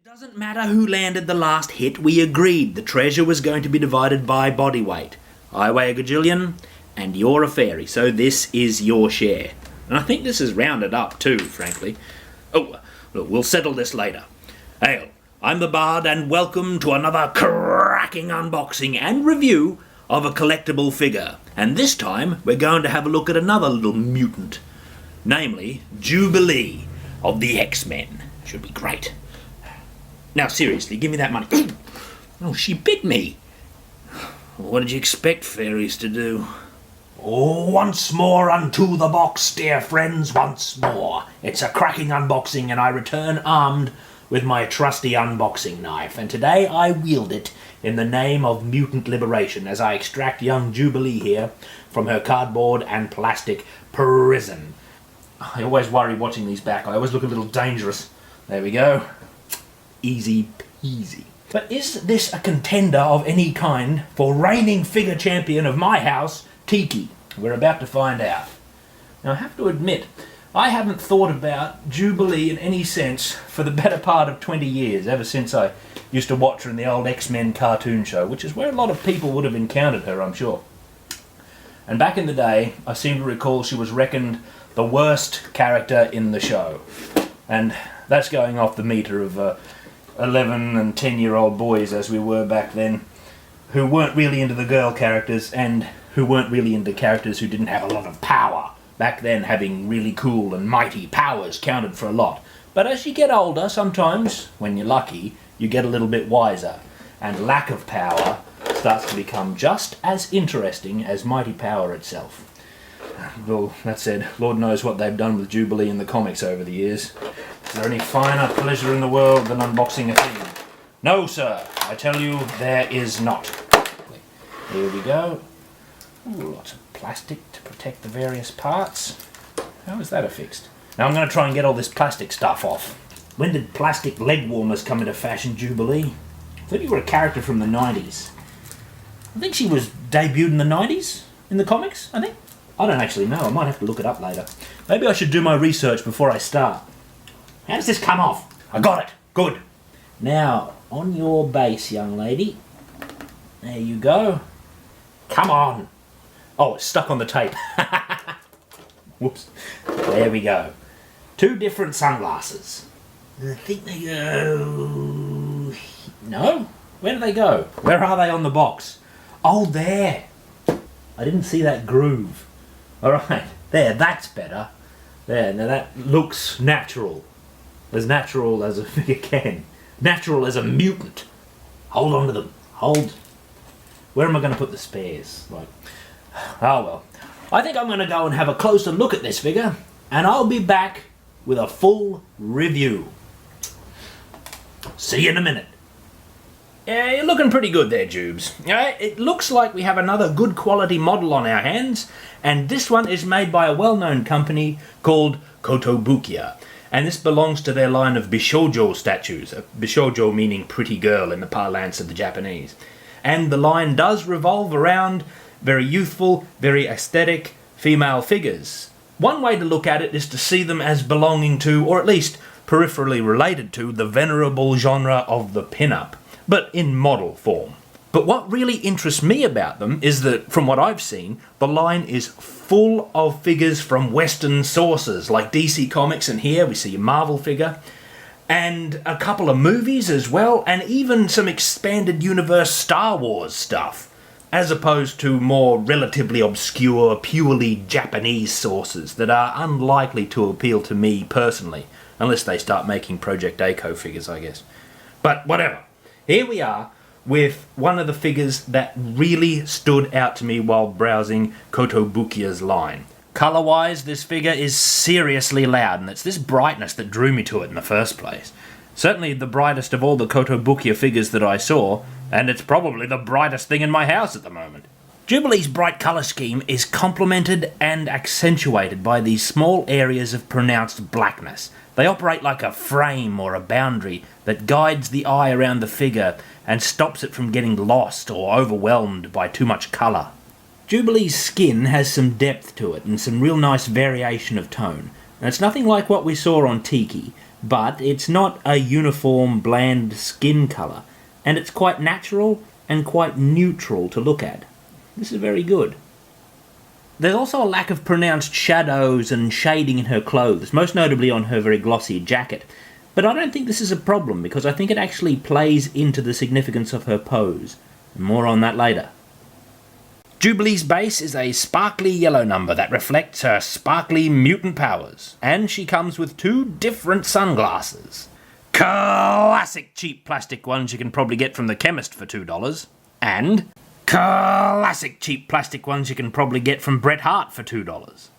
Doesn't matter who landed the last hit, we agreed the treasure was going to be divided by body weight. I weigh a gajillion, and you're a fairy, so this is your share. And I think this is rounded up too, frankly. Oh, look, we'll settle this later. Hail, I'm the Bard, and welcome to another cracking unboxing and review of a collectible figure. And this time, we're going to have a look at another little mutant. Namely, Jubilee of the X-Men. Should be great. Now seriously, give me that money. Oh, she bit me. What did you expect fairies to do? Oh, once more unto the box, dear friends, once more. It's a cracking unboxing, and I return armed with my trusty unboxing knife. And today I wield it in the name of mutant liberation as I extract young Jubilee here from her cardboard and plastic prison. I always worry watching these back. I always look a little dangerous. There we go. Easy peasy. But is this a contender of any kind for reigning figure champion of my house, Tiki? We're about to find out. Now I have to admit, I haven't thought about Jubilee in any sense for the better part of 20 years, ever since I used to watch her in the old X-Men cartoon show, which is where a lot of people would have encountered her, I'm sure. And back in the day, I seem to recall she was reckoned the worst character in the show. And that's going off the meter of 11 and 10-year-old boys as we were back then, who weren't really into the girl characters and who weren't really into characters who didn't have a lot of power. Back then, having really cool and mighty powers counted for a lot. But as you get older, sometimes, when you're lucky, you get a little bit wiser, and lack of power starts to become just as interesting as mighty power itself. Well, that said, Lord knows what they've done with Jubilee in the comics over the years. Is there any finer pleasure in the world than unboxing a thing? No, sir. I tell you, there is not. Here we go. Ooh, lots of plastic to protect the various parts. How is that affixed? Now I'm going to try and get all this plastic stuff off. When did plastic leg warmers come into fashion, Jubilee? I thought you were a character from the 90s. I think she was debuted in the 90s? In the comics, I think? I don't actually know. I might have to look it up later. Maybe I should do my research before I start. How does this come off? I got it. Good. Now, on your base, young lady. There you go. Come on. Oh, it's stuck on the tape. Whoops. There we go. Two different sunglasses. I think they go... No? Where do they go? Where are they on the box? Oh, there. I didn't see that groove. Alright, there, that's better. There, now that looks natural. As natural as a figure can. Natural as a mutant. Hold on to them. Hold. Where am I going to put the spares? Like, oh well. I think I'm going to go and have a closer look at this figure, and I'll be back with a full review. See you in a minute. Yeah, you're looking pretty good there, Jubes. It looks like we have another good quality model on our hands, and this one is made by a well-known company called Kotobukiya, and this belongs to their line of Bishoujo statues, Bishoujo meaning pretty girl in the parlance of the Japanese. And the line does revolve around very youthful, very aesthetic female figures. One way to look at it is to see them as belonging to, or at least peripherally related to, the venerable genre of the pin-up, but in model form. But what really interests me about them is that, from what I've seen, the line is full of figures from Western sources, like DC Comics, and here we see a Marvel figure, and a couple of movies as well, and even some expanded universe Star Wars stuff, as opposed to more relatively obscure, purely Japanese sources that are unlikely to appeal to me personally, unless they start making Project A-ko figures, I guess. But whatever. Here we are with one of the figures that really stood out to me while browsing Kotobukiya's line. Colour-wise, this figure is seriously loud, and it's this brightness that drew me to it in the first place. Certainly the brightest of all the Kotobukiya figures that I saw, and it's probably the brightest thing in my house at the moment. Jubilee's bright colour scheme is complemented and accentuated by these small areas of pronounced blackness. They operate like a frame or a boundary that guides the eye around the figure and stops it from getting lost or overwhelmed by too much colour. Jubilee's skin has some depth to it and some real nice variation of tone. And it's nothing like what we saw on Tiki, but it's not a uniform, bland skin colour, and it's quite natural and quite neutral to look at. This is very good. There's also a lack of pronounced shadows and shading in her clothes, most notably on her very glossy jacket. But I don't think this is a problem, because I think it actually plays into the significance of her pose. More on that later. Jubilee's base is a sparkly yellow number that reflects her sparkly mutant powers, and she comes with 2 different sunglasses. Classic cheap plastic ones you can probably get from the chemist for $2, and classic cheap plastic ones you can probably get from Bret Hart for $2.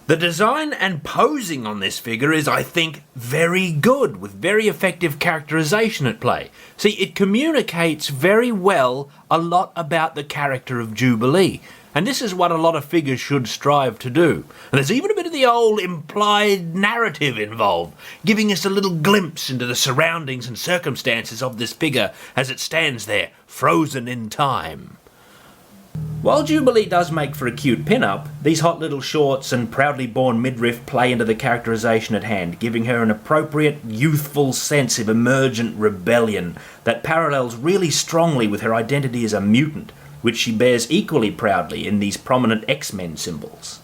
The design and posing on this figure is, I think, very good, with very effective characterization at play. See, it communicates very well a lot about the character of Jubilee, and this is what a lot of figures should strive to do. And there's even a bit of the old implied narrative involved, giving us a little glimpse into the surroundings and circumstances of this figure as it stands there, frozen in time. While Jubilee does make for a cute pin-up, these hot little shorts and proudly born midriff play into the characterization at hand, giving her an appropriate, youthful sense of emergent rebellion that parallels really strongly with her identity as a mutant, which she bears equally proudly in these prominent X-Men symbols.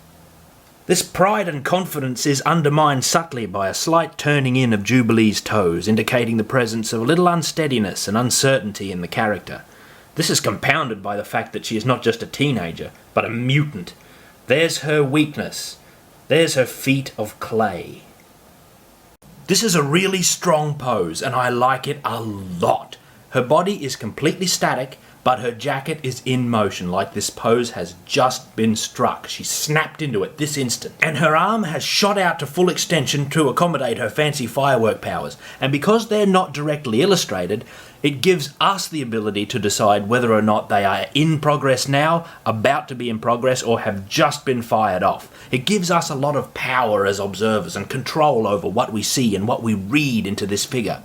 This pride and confidence is undermined subtly by a slight turning in of Jubilee's toes, indicating the presence of a little unsteadiness and uncertainty in the character. This is compounded by the fact that she is not just a teenager, but a mutant. There's her weakness. There's her feet of clay. This is a really strong pose, and I like it a lot. Her body is completely static, but her jacket is in motion, like this pose has just been struck. She snapped into it this instant. And her arm has shot out to full extension to accommodate her fancy firework powers. And because they're not directly illustrated, it gives us the ability to decide whether or not they are in progress now, about to be in progress, or have just been fired off. It gives us a lot of power as observers and control over what we see and what we read into this figure.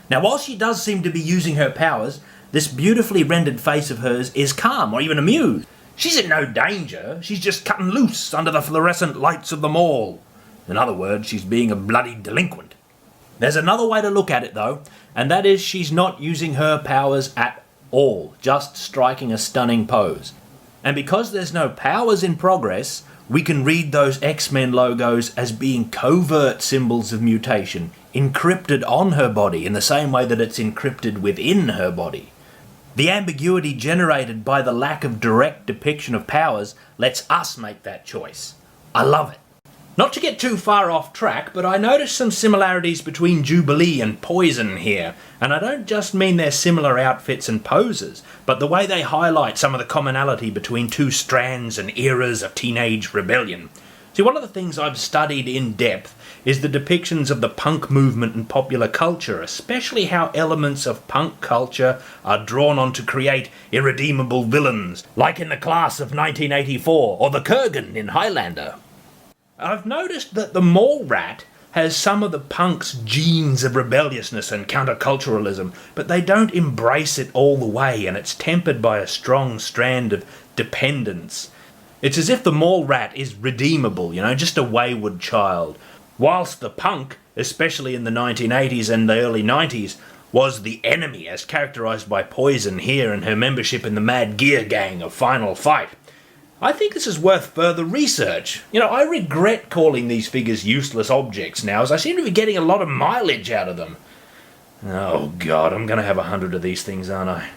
Now, while she does seem to be using her powers, this beautifully rendered face of hers is calm or even amused. She's in no danger. She's just cutting loose under the fluorescent lights of the mall. In other words, she's being a bloody delinquent. There's another way to look at it, though, and that is she's not using her powers at all, just striking a stunning pose. And because there's no powers in progress, we can read those X-Men logos as being covert symbols of mutation, encrypted on her body in the same way that it's encrypted within her body. The ambiguity generated by the lack of direct depiction of powers lets us make that choice. I love it. Not to get too far off track, but I noticed some similarities between Jubilee and Poison here, and I don't just mean their similar outfits and poses, but the way they highlight some of the commonality between 2 strands and eras of teenage rebellion. See, one of the things I've studied in depth is the depictions of the punk movement in popular culture, especially how elements of punk culture are drawn on to create irredeemable villains, like in the Class of 1984 or the Kurgan in Highlander. I've noticed that the mall rat has some of the punk's genes of rebelliousness and counterculturalism, but they don't embrace it all the way, and it's tempered by a strong strand of dependence. It's as if the mall rat is redeemable, just a wayward child, whilst the punk, especially in the 1980s and the early 90s, was the enemy, as characterised by Poison here and her membership in the Mad Gear gang of Final Fight. I think this is worth further research. I regret calling these figures useless objects now, as I seem to be getting a lot of mileage out of them. Oh God, I'm going to have 100 of these things, aren't I?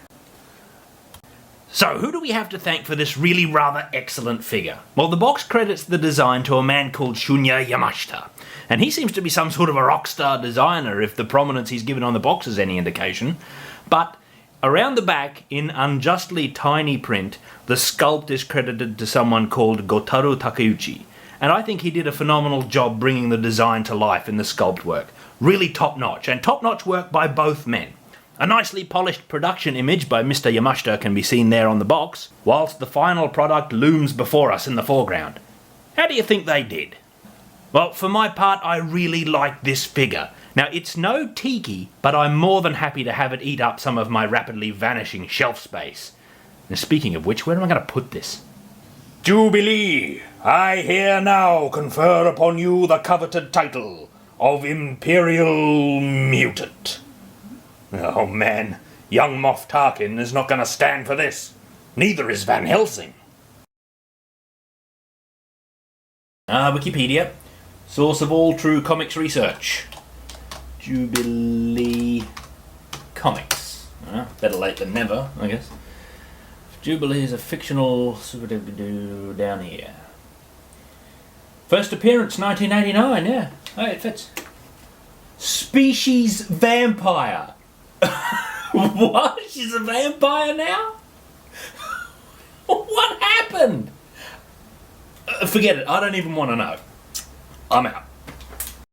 So, who do we have to thank for this really rather excellent figure? Well, the box credits the design to a man called Shunya Yamashita, and he seems to be some sort of a rock star designer if the prominence he's given on the box is any indication. But around the back, in unjustly tiny print, the sculpt is credited to someone called Gotaru Takeuchi, and I think he did a phenomenal job bringing the design to life in the sculpt work. Really top-notch, and top-notch work by both men. A nicely polished production image by Mr. Yamashita can be seen there on the box, whilst the final product looms before us in the foreground. How do you think they did? Well, for my part, I really like this figure. Now, it's no Tiki, but I'm more than happy to have it eat up some of my rapidly vanishing shelf space. Now, speaking of which, where am I going to put this? Jubilee, I here now confer upon you the coveted title of Imperial Mutant. Oh man, young Moff Tarkin is not going to stand for this. Neither is Van Helsing. Wikipedia. Source of all true comics research. Jubilee Comics. Better late than never, I guess. Jubilee is a fictional down here. First appearance 1989, yeah. Oh, it fits. Species vampire. What? She's a vampire now? What happened? Forget it. I don't even want to know. I'm out.